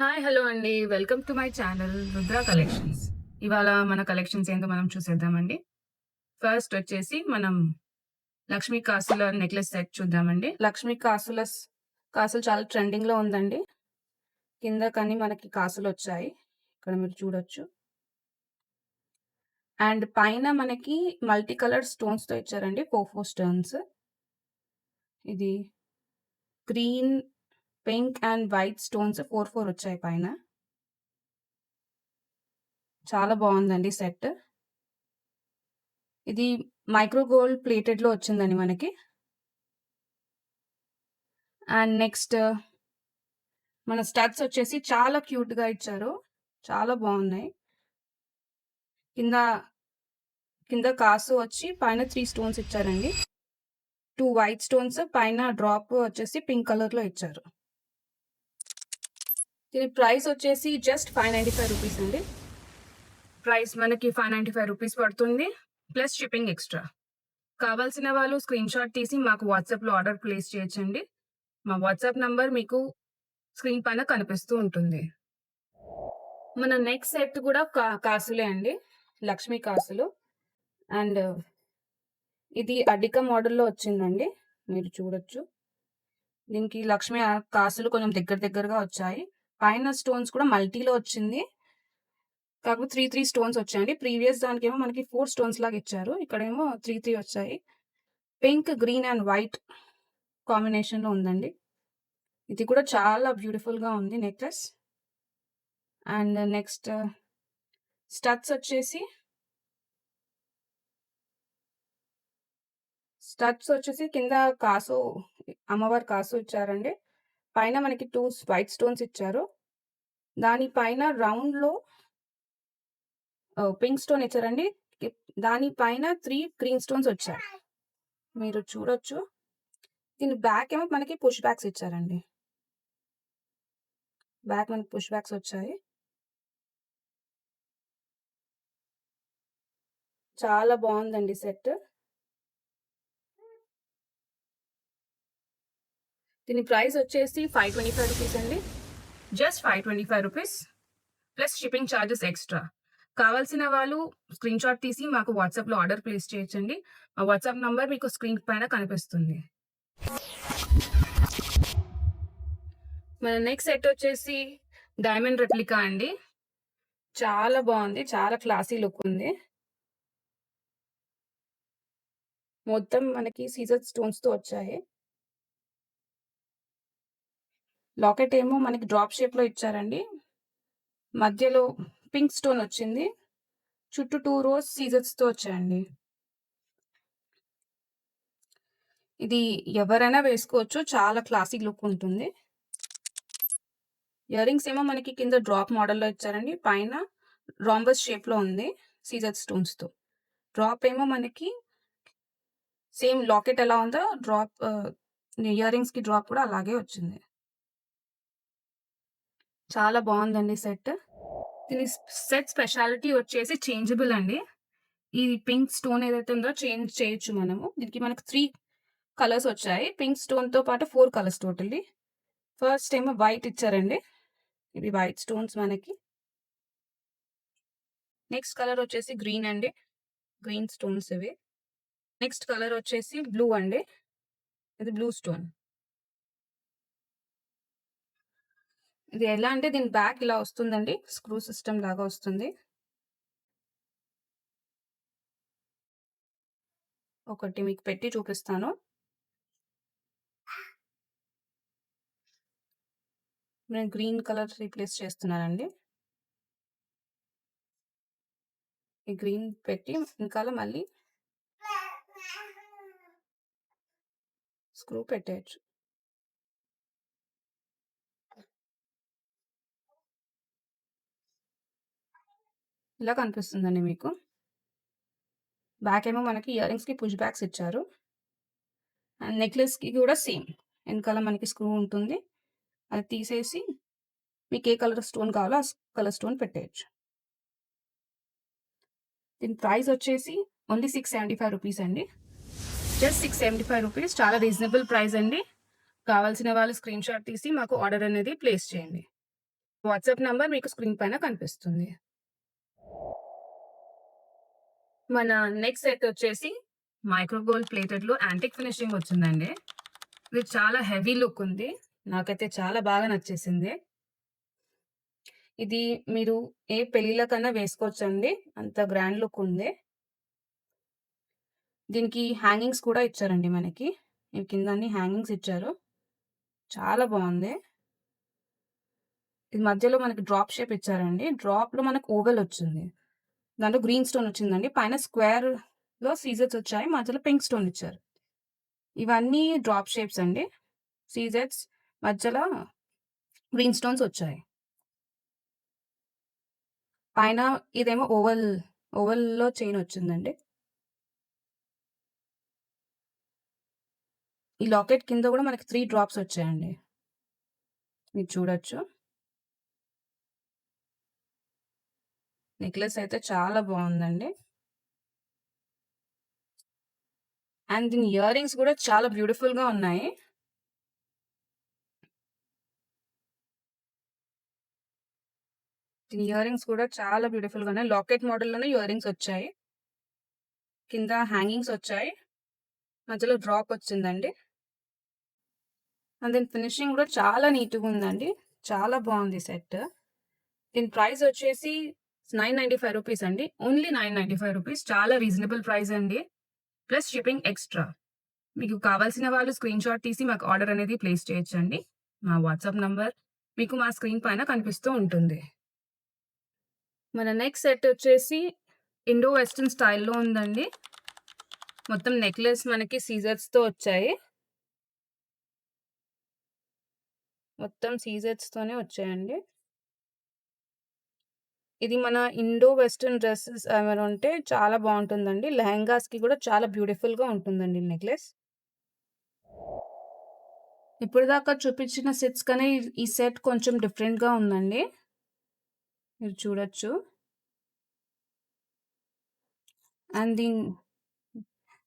Hi! Hello అండి. Welcome to my channel Rudra collections. ఇవాళ మన కలెక్షన్స్ ఏంటో మనం చూసేద్దామండి. ఫస్ట్ వచ్చేసి మనం లక్ష్మీ కాసుల నెక్లెస్ సెట్ చూద్దామండి. లక్ష్మీ కాసులు చాలా ట్రెండింగ్‌లో ఉందండి. కింద కానీ మనకి కాసులొచ్చాయి. ఇక్కడ మీరు చూడొచ్చు. అండ్ పైన మనకి మల్టీ కలర్డ్ స్టోన్స్‌తో ఇచ్చారండి. 4 స్టోన్స్. ఇది green, pink and white stones 4 వచ్చాయి పైన. చాలా బావుందండి సెట్. ఇది మైక్రో గోల్డ్ ప్లేటెడ్‌లో వచ్చిందండి మనకి. అండ్ నెక్స్ట్ మన స్టడ్స్ వచ్చేసి చాలా క్యూట్‌గా ఇచ్చారు. చాలా బావున్నాయి. కింద, కింద కాసు వచ్చి పైన 3 స్టోన్స్ ఇచ్చారండి. 2 వైట్ స్టోన్స్ పైన డ్రాప్ వచ్చేసి పింక్ కలర్‌లో ఇచ్చారు. దీని ప్రైస్ వచ్చేసి జస్ట్ రూ. 595 అండి. ప్రైస్ మనకి రూ. 595 పడుతుంది. Plus shipping extra. కావాల్సిన వాళ్ళు స్క్రీన్‌షాట్ తీసి మాకు వాట్సాప్‌లో ఆర్డర్ ప్లేస్ చేయొచ్చండి. మా వాట్సాప్ నంబర్ మీకు స్క్రీన్ పైన కనిపిస్తూ ఉంటుంది. మన నెక్స్ట్ సెట్ కూడా కాసులే అండి. లక్ష్మీ కాసులు. అండ్ ఇది అడ్డిక మోడల్‌లో వచ్చిందండి. మీరు చూడొచ్చు. దీనికి లక్ష్మీ కాసులు కొంచెం దగ్గరగా వచ్చాయి. పైన స్టోన్స్ కూడా మల్టీలో వచ్చింది. కాకపోతే 3 స్టోన్స్ వచ్చాయండి. ప్రీవియస్ దానికేమో మనకి 4 స్టోన్స్ లాగా ఇచ్చారు. ఇక్కడేమో 3 వచ్చాయి. పింక్, గ్రీన్ అండ్ వైట్ కాంబినేషన్‌లో ఉందండి. ఇది కూడా చాలా బ్యూటిఫుల్‌గా ఉంది నెక్లెస్. అండ్ నెక్స్ట్ స్టడ్స్ వచ్చేసి కింద కాసు అమ్మవారి కాసు ఇచ్చారండి. పైన మనకి 2 వైట్ స్టోన్స్ ఇచ్చారు. దాని పైన రౌండ్‌లో పింక్ స్టోన్ ఇచ్చారండి. దాని పైన 3 గ్రీన్ స్టోన్స్ వచ్చాయి. మీరు చూడొచ్చు. దీని బ్యాక్ ఏమో మనకి పుష్ బ్యాక్స్ ఇచ్చారండి. బ్యాక్ మనకి పుష్ బ్యాక్స్ వచ్చాయి. చాలా బావుందండి సెట్. దీని ప్రైస్ వచ్చేసి రూ. 525 అండి. జస్ట్ రూ. 525 ప్లస్ షిప్పింగ్ చార్జెస్ ఎక్స్‌ట్రా. కావాల్సిన వాళ్ళు స్క్రీన్‌షాట్ తీసి మాకు వాట్సాప్‌లో ఆర్డర్ ప్లేస్ చేయొచ్చండి. మా వాట్సాప్ నంబర్ మీకు స్క్రీన్ పైన కనిపిస్తుంది. మన నెక్స్ట్ సెట్ వచ్చేసి డైమండ్ రెప్లికా అండి. చాలా బావుంది. చాలా క్లాసీ లుక్ ఉంది. మొత్తం మనకి సీజర్ స్టోన్స్‌తో వచ్చాయి. లాకెట్ ఏమో మనకి డ్రాప్ షేప్‌లో ఇచ్చారండి. మధ్యలో పింక్ స్టోన్ వచ్చింది. చుట్టూ 2 రోస్ సీజర్స్‌తో వచ్చాయండి. ఇది ఎవరైనా వేసుకోవచ్చు. చాలా క్లాసీ లుక్ ఉంటుంది. ఇయర్ రింగ్స్ ఏమో మనకి కింద డ్రాప్ మోడల్‌లో ఇచ్చారండి. పైన రాంబస్ షేప్‌లో ఉంది సీజర్ స్టోన్స్‌తో. డ్రాప్ ఏమో మనకి సేమ్ లాకెట్ ఎలా ఉందో ఇయర్ రింగ్స్‌కి డ్రాప్ కూడా అలాగే వచ్చింది. చాలా బావుందండి సెట్. దీని సెట్ స్పెషాలిటీ వచ్చేసి చేంజబుల్ అండి. ఈ పింక్ స్టోన్ ఏదైతే ఉందో చేంజ్ చేయొచ్చు మనము. దీనికి మనకు 3 కలర్స్ వచ్చాయి. పింక్ స్టోన్‌తో పాటు 4 కలర్స్ టోటల్లీ. ఫస్ట్ ఏమో వైట్ ఇచ్చారండి. ఇవి వైట్ స్టోన్స్ మనకి. నెక్స్ట్ కలర్ వచ్చేసి గ్రీన్ అండి. గ్రీన్ స్టోన్స్ ఇవి. నెక్స్ట్ కలర్ వచ్చేసి బ్లూ అండి. ఇది బ్లూ స్టోన్. ఇది ఎలా అంటే దీని బ్యాక్ ఇలా వస్తుందండి. స్క్రూ సిస్టమ్ లాగా వస్తుంది. ఒకటి మీకు పెట్టి చూపిస్తాను. నేను గ్రీన్ కలర్ రీప్లేస్ చేస్తున్నానండి. ఈ గ్రీన్ పెట్టి వెనకాల మళ్ళీ స్క్రూ పెట్టేయొచ్చు. ఇలా కనిపిస్తుందండి మీకు. బ్యాక్ ఏమో మనకి ఇయర్ రింగ్స్‌కి పుష్ బ్యాక్స్ ఇచ్చారు. అండ్ నెక్లెస్‌కి కూడా సేమ్. వెనకాల మనకి స్క్రూ ఉంటుంది. అది తీసేసి మీకు ఏ కలర్ స్టోన్ కావాలో ఆ కలర్ స్టోన్ పెట్టేయొచ్చు. దీని ప్రైస్ వచ్చేసి ఓన్లీ రూ. 675 అండి. జస్ట్ రూ. 675 చాలా రీజనబుల్ ప్రైస్ అండి. కావాల్సిన వాళ్ళు స్క్రీన్‌షాట్ తీసి మాకు ఆర్డర్ అనేది ప్లేస్ చేయండి. వాట్సాప్ నంబర్ మీకు స్క్రీన్ పైన కనిపిస్తుంది. మన నెక్స్ట్ సెట్ వచ్చేసి మైక్రో గోల్డ్ ప్లేటెడ్‌లో యాంటిక్ ఫినిషింగ్ వచ్చిందండి. ఇది చాలా హెవీ లుక్ ఉంది. నాకైతే చాలా బాగా నచ్చేసింది. ఇది మీరు ఏ పెళ్ళిళ్ళకన్నా వేసుకోవచ్చండి. అంత గ్రాండ్ లుక్ ఉంది. దీనికి హ్యాంగింగ్స్ కూడా ఇచ్చారండి మనకి. ఈ కింద అన్ని హ్యాంగింగ్స్ ఇచ్చారు. చాలా బావుంది. ఇది మధ్యలో మనకి డ్రాప్ షేప్ ఇచ్చారండి. డ్రాప్‌లో మనకు ఓవెల్ వచ్చింది. దాంట్లో గ్రీన్ స్టోన్ వచ్చిందండి. పైన స్క్వేర్‌లో సీజర్స్ వచ్చాయి. మధ్యలో పింక్ స్టోన్ ఇచ్చారు. ఇవన్నీ డ్రాప్ షేప్స్ అండి. సీజర్స్ మధ్యలో గ్రీన్ స్టోన్స్ వచ్చాయి. పైన ఇదేమో ఓవెల్‌లో చైన్ వచ్చిందండి. ఈ లాకెట్ కింద గూడా మనకి 3 డ్రాప్స్ వచ్చాయండి. మీరు చూడొచ్చు. నెక్లెస్ అయితే చాలా బావుందండి. అండ్ దీని ఇయర్ రింగ్స్ గూడా చాలా బ్యూటిఫుల్‌గా ఉన్నాయి. దీని ఇయర్ రింగ్స్ కూడా చాలా బ్యూటిఫుల్‌గా ఉన్నాయి. లాకెట్ మోడల్‌లోనే ఇయర్ రింగ్స్ వచ్చాయి. కింద హ్యాంగింగ్స్ వచ్చాయి. మధ్యలో డ్రాప్ వచ్చిందండి. అండ్ దీని ఫినిషింగ్ గూడా చాలా నీట్‌గా ఉందండి. చాలా బావుంది సెట్. దీని ప్రైస్ వచ్చేసి రూ. 995 అండి. ఓన్లీ రూ. 995 చాలా రీజనబుల్ ప్రైస్ అండి. Plus shipping extra. మీకు కావాల్సిన వాళ్ళు స్క్రీన్‌షాట్ తీసి మాకు ఆర్డర్ అనేది ప్లేస్ చేయొచ్చండి. మా వాట్సాప్ నంబర్ మీకు మా స్క్రీన్ పైన కనిపిస్తూ ఉంటుంది. మన నెక్స్ట్ సెట్ వచ్చేసి ఇండో వెస్టర్న్ స్టైల్‌లో ఉందండి. మొత్తం నెక్లెస్ మనకి సీజర్స్‌తో వచ్చాయి. మొత్తం సీజర్స్‌తోనే వచ్చాయండి. ఇది మన ఇండో వెస్టర్న్ డ్రెసెస్ ఏమైనా ఉంటే చాలా బావుంటుందండి. లెహెంగాస్‌కి కూడా చాలా బ్యూటిఫుల్‌గా ఉంటుందండి ఈ నెక్లెస్. ఇప్పటిదాకా చూపించిన సెట్స్ కన్నా ఈ సెట్ కొంచెం డిఫరెంట్‌గా ఉందండి. మీరు చూడొచ్చు. అండ్ దీని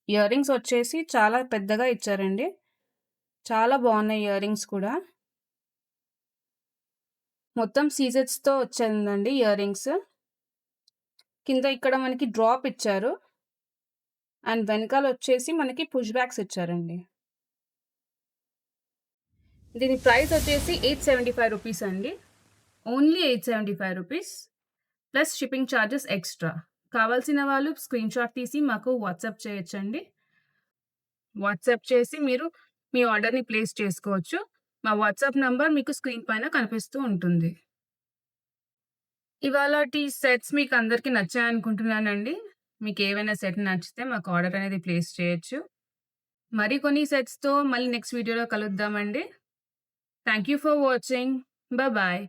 ఇయర్ రింగ్స్ వచ్చేసి చాలా పెద్దగా ఇచ్చారండి. చాలా బావున్నాయి ఇయర్ రింగ్స్ కూడా. మొత్తం సీజెట్స్‌తో వచ్చిందండి ఇయర్ రింగ్స్. కింద ఇక్కడ మనకి డ్రాప్ ఇచ్చారు. అండ్ వెనకాలొచ్చేసి మనకి పుష్ బ్యాక్స్ ఇచ్చారండి. దీని ప్రైస్ వచ్చేసి రూ. 875 అండి. ఓన్లీ రూ. 875 ప్లస్ షిప్పింగ్ చార్జెస్ ఎక్స్‌ట్రా. కావాల్సిన వాళ్ళు స్క్రీన్‌షాట్ తీసి మాకు వాట్సాప్ చేయొచ్చండి. వాట్సాప్ చేసి మీరు మీ ఆర్డర్‌ని ప్లేస్ చేసుకోవచ్చు. మా వాట్సాప్ నంబర్ మీకు స్క్రీన్ పైన కనిపిస్తూ ఉంటుంది. ఇవాళటి సెట్స్ మీకందరికి నచ్చాయనుకుంటున్నానండి. మీకేవైనా సెట్ నచ్చితే మాకు ఆర్డర్ అనేది ప్లేస్ చేయొచ్చు. మరికొన్ని సెట్స్‌తో మళ్ళీ నెక్స్ట్ వీడియోలో కలుద్దామండి. Thank you for watching. Bye.